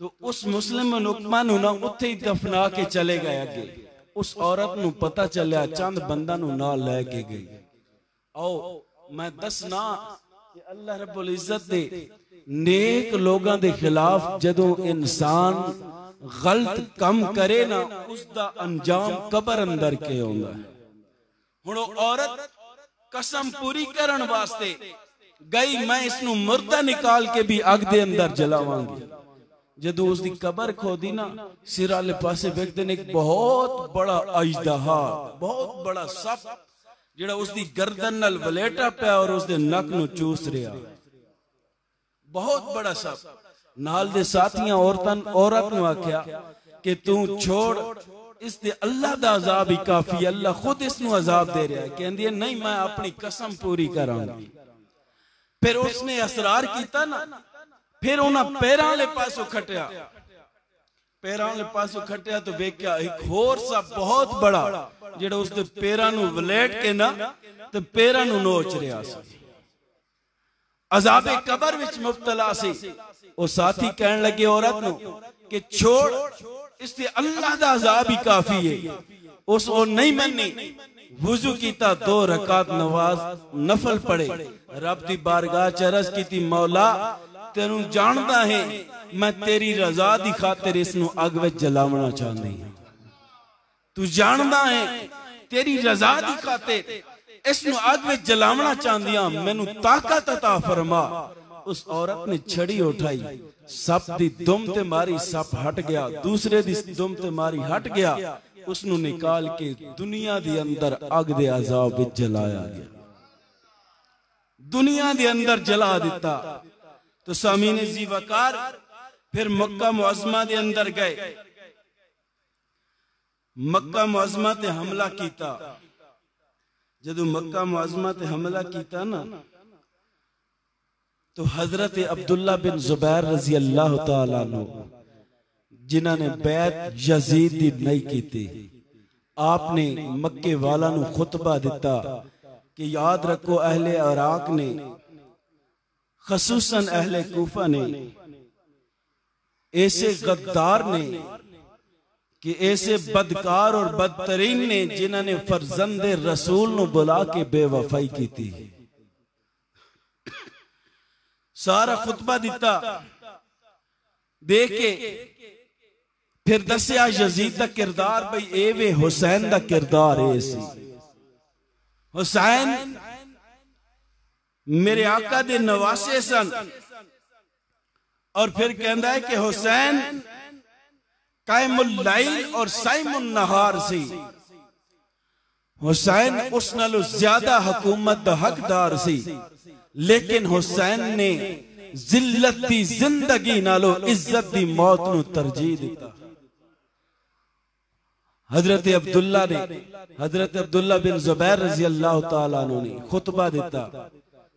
तो उस मुस्लिम नुकमा नूं ना उत्थे ही दफना के चले गए अगे। उस औरत नूं पता चलिया चंद बंदा नूं नाल लैके गई। आओ मैं दसना कि अल्लाह रब्बुल इज्जत दे नेक लोगां दे खिलाफ जदों इंसान गलत कम करे ना उसका अंजाम कबर अंदर के आउंदा है। हुण औरत कसम पूरी करन वास्ते गई, मैं इसनूं मुर्दा निकाल के भी अग दे अंदर जलावांगी। जदों उसकी कबर खोदी ना सिर वाले पासे वेखदे ने एक बहुत बड़ा अजदहा, बहुत बड़ा सप जिहड़ा उसकी गर्दन नाल वलेटा पिया और उसके नक नूं चूस रहा। बहुत बड़ा सप। नाल दे साथियां औरत नूं आख्या कि तू छोड़, इससे अल्लाह दा अजाब ही काफी, अल्लाह खुद इसनूं अजाब दे रहा है। कहंदी है नहीं मैं अपनी कसम पूरी करांगी। फिर उसने असरार किया ना, फिर उन्हें पैरां वाले पासों खटिया, पैरां वाले पासों खटिया तो वेख्या एक होर सा बहुत बड़ा जिहड़ा उसके पैरां नूं वलेट के ना ते पैरां नूं नोच रहा सी। अजाबे कबर विच मुब्तला सी। वो साथी कहन लगे औरत नूं कि छोड़, इससे अल्लाह दा अजाब ही काफी है। उस ओ नहीं मन्नी, वुजू कीता, 2 रकात नवाज नफल पढ़े, रब दी बारगाह च अर्ज कीती मौला तेनू जानदा है मैं तेरी रजा दी खातिर इसनू अग विच जलावना चाहती हूं। तू जानदा है तेरी रजा दी खातिर इसनू अग विच जलावना चाहती हूं, मैनू ताकत अता फरमा। उस औरत ने छड़ी उठाई, सप दी दुम ते मारी, सप हट गया, दूसरे दी दुम ते मारी हट गया, उसनू निकाल के दुनिया दे अंदर अग दे अजाब विच जलाया गया, दुनिया दे अंदर जला दिता। तो सामीने जी वकार फिर मक्का मुअज़्ज़मा दे अंदर गए, मक्का मुअज़्ज़मा ते हमला कीता। जदों मक्का मुअज़्ज़मा ते हमला कीता ना तो हजरत अब्दुल्ला बिन जुबैर रजी अल्लाह तआला अन्हु जिन्हां ने बैत यजीद दी नहीं की, आपने मक्के वाला नू खुतबा दिता कि याद रखो अहले इराक ने, खसूसन अहले कूफा ने, ऐसे गद्दार ने कि ऐसे बदकार और बदतरीन ने जिन्हां ने फरजंदे रसूल नू बुला के बेवफाई की थी। सारा खुतबा दिता दे के फिर दसिया यजीद दा किरदार, भाई ए वे हुसैन दा किरदार है। हुसैन मेरे आका दे नवासे सन। और फिर कहता है कि हुसैन कायमुल लैल और साइमुन नहार सी। हुसैन उस नालों ज्यादा हुकूमत दा हकदार सी, लेकिन हुसैन ने जिल्लत दी जिंदगी नालों इज्जत दी मौत नू तरजीह दिता। हजरत अब्दुल्ला बिन जुबैर रजी अल्लाह तआला अन्हु ने खुतबा दिता,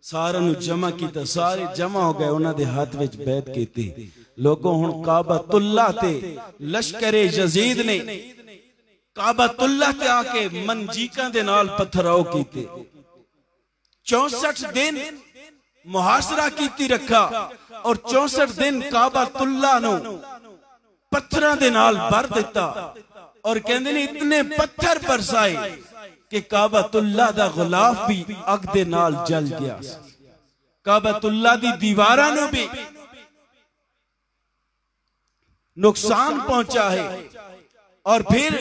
सारे नू जमा किया, सारे जमा हो गए, उन्हां दे हाथ विच बैत कीती। लोगों हुण काबतुल्लाह ते लश्कर यजीद ने काबतुल्लाह ते आके मंजीकां दे नाल पत्थराव कीते। 64 दिन मुहासरा कीती रखा और 64 दिन काबतुल्लाह नू पत्थरां दे नाल भर दिता। और कहंदे ने इतने पत्थर बरसाए कि काबतुल्लाह दा गुलाफ भी अग दे नाल जल गया। काबतुल्लाह दी दीवारां नू भी नुकसान पहुंचा है। और फिर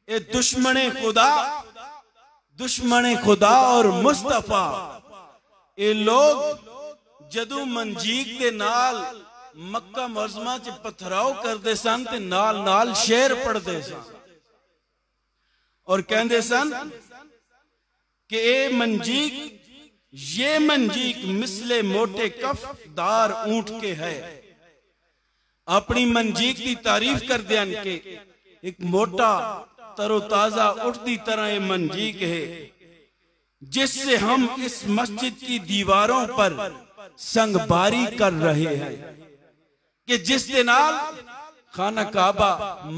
ये दुश्मने खुदा और मुस्तफा ये लोग जदों मंजीक के नाल मक्का मुअज़्ज़मा च पथराव करते सन ते नाल नाल शेर पढ़ते सन और कहते सन कि ये मंजीक मिसले मोटे कफदार ऊंट के है। अपनी मंजीक की तारीफ कर दिया कि एक मोटा तरोताजा ऊंट की तरह ये मंजीक है, जिससे हम इस मस्जिद की दीवारों पर संगबारी कर रहे हैं कि जिस दे नाल खाना काबा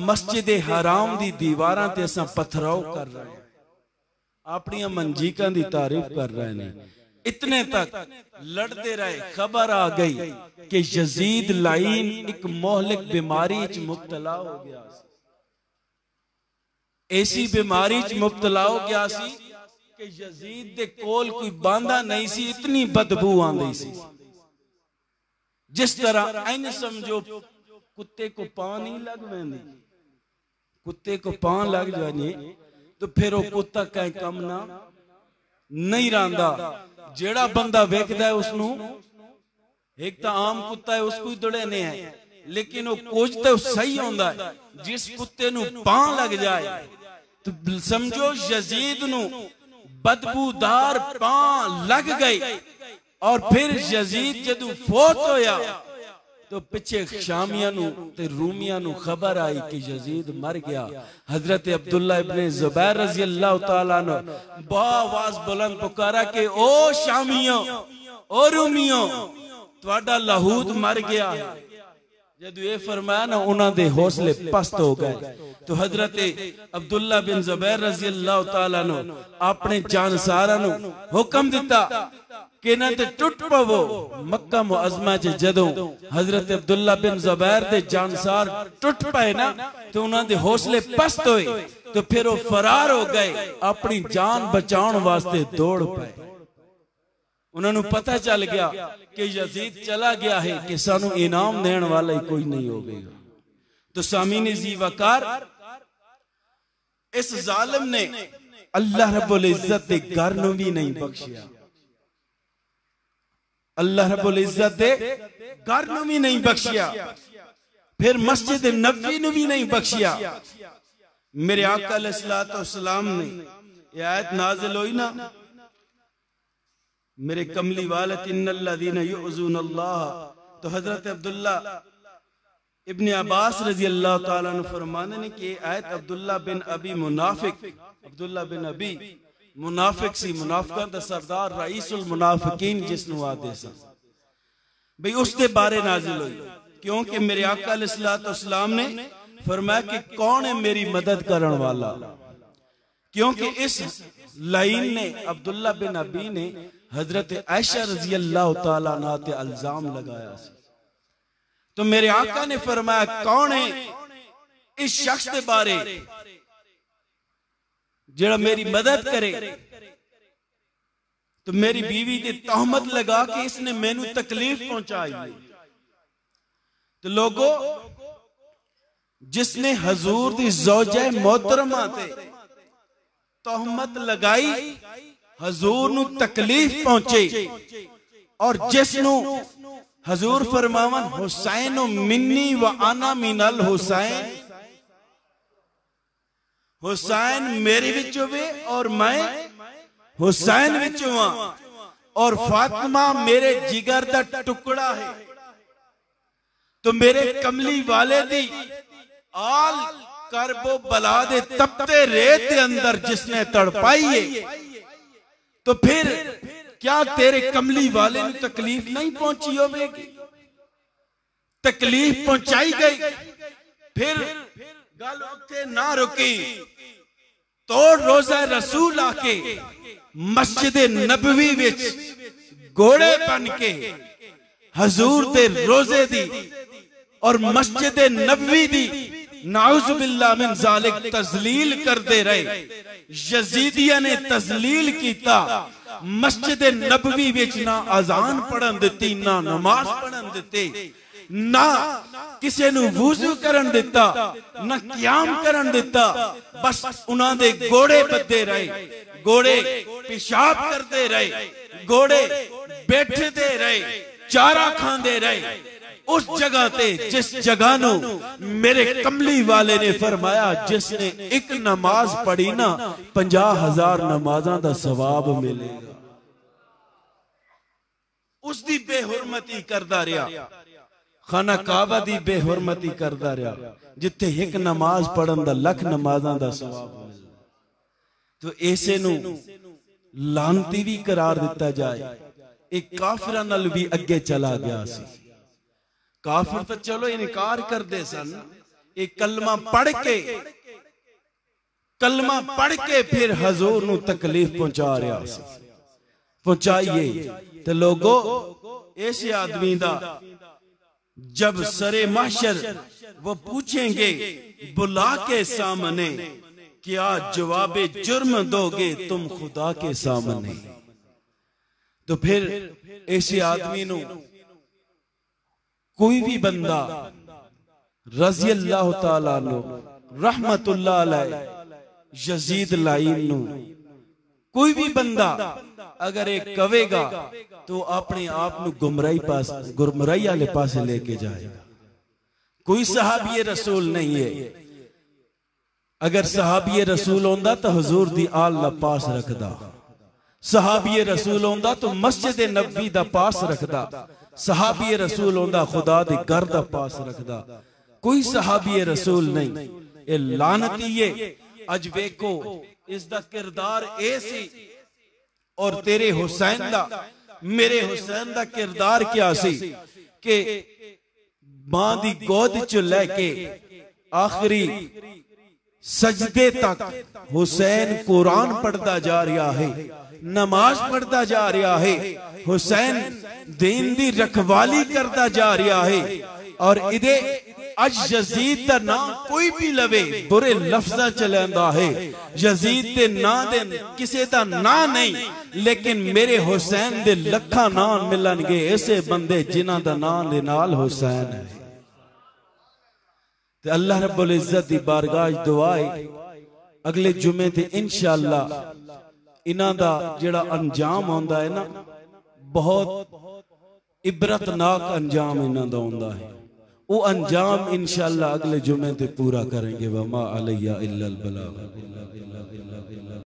मस्जिद हराम दी दीवारां ते असां पथराव कर रहे हैं, अपनी मंजीकां दी तारीफ कर रहे हैं। इतने तक लड़ते रहे, खबर आ गई कि यजीद लाइन एक मोहलिक बीमारी च मुब्तला हो गया। ऐसी बीमारी च मुब्तला हो गया सी कि यजीद दे कोल कोई बांधा नहीं सी, इतनी बदबू आंदी सी। जिस तरह ऐन समझो कुत्ते को पां नहीं लग वेंदी, कुत्ते को पां लग जाए तो फिर वो कुत्ता कहीं कम ना नहीं रहा। जेड़ा बंदा वेखदा है उसनू, एक तो आम कुत्ता है उसको ही दौड़ने है, लेकिन वो कुछ तो सही होता है। जिस कुत्ते नू पां लग जाए तो समझो यजीद नू बदबूदार पां लग गई। और फिर यजीद जदू फोत होया तो पिछे शामिया नू ते रूमिया नू खबर आई कि यजीद मर गया। हजरत अब्दुल्ला इब्ने जुबैर रजी अल्लाह तआला ने आवाज बुलंद पुकारा कि ओ शामियों, ओ रूमियों, तुहाडा लाहूद मर गया। जदू ये फरमाया ना, उन्हां दे हौसले पस्त हो गए। तो हजरत अब्दुल्ला बिन जुबैर रजी अल्लाह तआला ने अपने जानसारां नू हुक्म दिता कि ना ते टुट पवो। मक्का मुअज़्ज़मा च जदों हजरत अब्दुल्ला बिन जुबैर दे जानसार टुट पाए ना, तो उन्हां दे हौसले पस्त होए, तो फिर वो फरार हो गए, अपनी जान बचाउण वास्ते दौड़ पाए। उन्होंने पता चल गया कि यजीद चला गया है, कि सानू इनाम देने वाला ही कोई नहीं होगा। तो सामीन जी वकार, इस जालिम ने अल्लाह रब्बुल इज्जत दे घर नू भी नहीं बख्शिया, अल्लाह रब्बुल इज्जत दे घर नू भी नहीं बख्शिया, फिर मस्जिद नबवी नू भी नहीं बख्शिया। मेरे आका अलैहिस्सलातु वस्सलाम ने ये आयत नाज़िल हुई ना, मेरे कमली वाले इन्नल्लज़ीना युअज़ूनल्लाह, तो हजरत अब्दुल्ला इब्ने अब्बास रजी अल्लाह तआला अन्हु फरमाने ने कि आयत अब्दुल्ला बिन अबी मुनाफिक, अब्दुल्ला बिन अबी मुनाफिक सी, मुनाफिकां दा सरदार, रईसुल मुनाफिकीन जिसनु आदे सन भाई, उसके बारे नाजिल हुई। क्योंकि मेरे आका अलैहिस्सलातु वस्सलाम ने फरमाया कि कौन है मेरी मदद करने वाला। क्योंकि इस लाइन ने अब्दुल्ला बिन अबी ने हजरत आयशा रजी अल्लाह तआला अन्हा ते इल्जाम लगाया। तो मेरे आका ने फरमाया कौन है इस शख्स के बारे जेड़ा मेरी मदद करे। तो मेरी बीवी की तहमत लगा कि इसने मैनू तकलीफ पहुंचाई। तो लोगों, जिसने हजूर दी ज़ौजा मोहतरमा ते तहमत लगाई, हजूर नू तकलीफ पहुंचे, और जिसनू हजूर फरमावन हुसैन मिन्नी व आना मिनल हुसैन, हुसैन मेरे विचों वे और मैं हुसैन विचों हां, और फातिमा मेरे जिगर दा टुकड़ा है। तो मेरे कमली वाले दी आल करबो बला दे तपते रेत के अंदर जिसने तड़पाई है, तो फिर क्या तेरे कमली वाले ने तकलीफ नहीं पहुंची होगी? तकलीफ पहुंचाई गई। फिर गल उत्थे ना रुकी, तो रोजा रसूल आके मस्जिद नबवी विच घोड़े बन के हजूर दे रोजे दी और मस्जिद नबवी दी नाउजुबिल्लाह मिन ज़ालिक तज़लील करते रहे। यजीदिया ने तज़लील कीता। मस्जिद नबवी विच ना अजान पढ़न दिती, ना नमाज पढ़न दिते, ना किसी नू वुजू करन दिता, ना क़याम करन दिता। बस उन्हां दे घोड़े बद्दे रहे, घोड़े पेशाब करते रहे, घोड़े बैठते रहे, चारा खांदे रहे उस जगह ते जिस जगह नू मेरे कमली वाले ने फरमाया जिसने एक नमाज पढ़ी ना 50,000 नमाज़ां दा सवाब मिलेगा। उसकी बेहुरमती करदा रहा, खाना काबा दी बेहुरमती करदा रहा, जिथे एक नमाज पढ़न दा लख नमाज़ां दा सवाब मिलदा। तो ऐसे नू लानती भी करार दिता जाए। एक काफिरां नाल भी अगे चला गया सी। काफिर तो चलो इनकार करते सन, एक कलमा पढ़ के फिर हजूर नू तकलीफ पहुंचा रहा सी। पहुंचाइए। तो लोगो ऐसे आदमी दा जब सरे महशर वो पूछेंगे बुला के सामने, क्या जवाबे जुर्म दोगे तुम खुदा के सामने। तो फिर ऐसे आदमी नु कोई भी बंदा रज़ी अल्लाह तआला नो रहमतुल्लाह अलैह यजीद लाइन नु कोई भी बंदा अगर एक कवेगा तो अपने आप नु गुमराही वाले पासे लेके जाएगा। कोई सहाबी रसूल नहीं है। अगर सहाबी रसूल होंदा तो हुजूर दी आल दा पास रखदा, सहाबी रसूल होंदा तो मस्जिद नबवी दा पास रखदा, सहाबी रसूल होंदा खुदा दे घर दा पास रखदा। कोई सहाबी रसूल नहीं। ये लानती है। अज वेखो इसका किरदार ए सी और तेरे हुसैन दा मेरे हुसैन दा किरदार क्या सी कि मां दी गोद च लेके आखिरी सजदे तक हुसैन कुरान पढ़ता जा रहा है, नमाज पढ़ता जा रहा है, हुसैन दीन दी रखवाली करता जा रहा है। और इदे अज यजीद दा नाम कोई भी लवे बुरे लफ्ज़ां च लैंदा है। यजीद दे ना दे किसे दा ना नहीं, लेकिन मेरे हुसैन दे लखा नाम मिलणगे ऐसे बंदे जिन्हां दा नाम दे नाल हुसैन है। ते अल्लाह रब्बुल इज्जत दी बारगाह दुआ है अगले जुमे ते इंशाअल्लाह इन्हां दा जेड़ा अंजाम होंदा है ना, बहुत इबरतनाक अंजाम इन्हां दा होंदा है। वो अंजाम इंशाअल्लाह अगले जुमे ते पूरा करेंगे। वमा अलैया इल्लल बलाग।